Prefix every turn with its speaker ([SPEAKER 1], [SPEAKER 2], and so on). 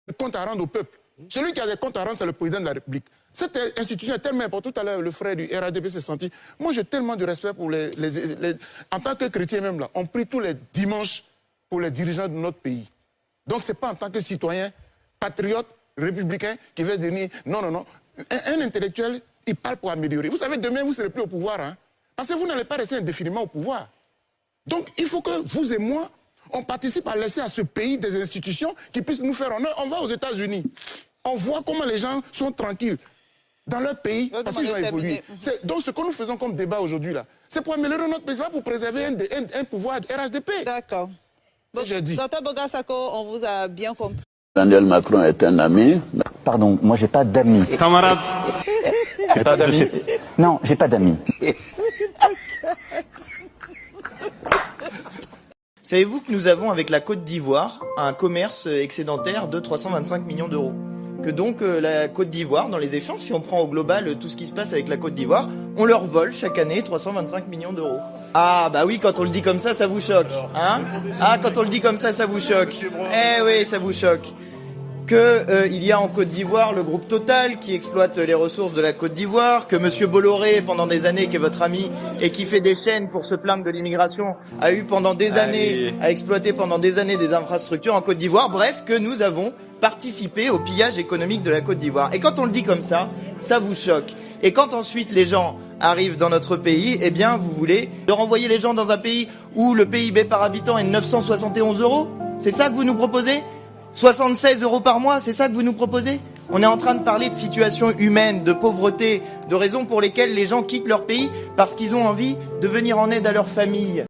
[SPEAKER 1] des comptes à rendre au peuple. Celui qui a des comptes à rendre, c'est le président de la République. Cette institution est tellement importante. Tout à l'heure, le frère du RADP s'est senti. Moi, j'ai tellement de respect pour en tant que chrétien même, là, on prie tous les dimanches pour les dirigeants de notre pays. Donc, ce n'est pas en tant que citoyen, patriote, républicain, qui veut dire non, non, non. Un intellectuel, il parle pour améliorer. Vous savez, demain, vous ne serez plus au pouvoir. Hein, parce que vous n'allez pas rester indéfiniment au pouvoir. Donc, il faut que vous et moi, on participe à laisser à ce pays des institutions qui puissent nous faire honneur. On va aux États-Unis. On voit comment les gens sont tranquilles dans leur pays parce qu'ils ont évolué. Donc, ce que nous faisons comme débat aujourd'hui, là, c'est pour améliorer notre pays, pas pour préserver un pouvoir RHDP.
[SPEAKER 2] D'accord. Docteur Bogassako, on vous a bien compris.
[SPEAKER 3] Emmanuel Macron est un ami.
[SPEAKER 4] Pardon, moi j'ai pas d'amis.
[SPEAKER 5] Camarade. J'ai pas d'amis.
[SPEAKER 4] Non, j'ai pas d'amis.
[SPEAKER 6] Savez-vous que nous avons avec la Côte d'Ivoire un commerce excédentaire de 325 millions d'euros? Que donc la Côte d'Ivoire, dans les échanges, si on prend au global tout ce qui se passe avec la Côte d'Ivoire, on leur vole chaque année 325 millions d'euros. Ah bah oui, quand on le dit comme ça vous choque. Hein? Ah, quand on le dit comme ça vous choque. Eh oui, ça vous choque. Il y a en Côte d'Ivoire le groupe Total qui exploite les ressources de la Côte d'Ivoire, que Monsieur Bolloré, pendant des années, qui est votre ami et qui fait des chaînes pour se plaindre de l'immigration, a eu pendant des années, a exploité pendant des années des infrastructures en Côte d'Ivoire. Bref, que nous avons participé au pillage économique de la Côte d'Ivoire. Et quand on le dit comme ça vous choque. Et quand ensuite les gens arrivent dans notre pays, eh bien vous voulez de renvoyer les gens dans un pays où le PIB par habitant est de 971 €? C'est ça que vous nous proposez? 76 € par mois, c'est ça que vous nous proposez? On est en train de parler de situation humaine, de pauvreté, de raisons pour lesquelles les gens quittent leur pays parce qu'ils ont envie de venir en aide à leur famille.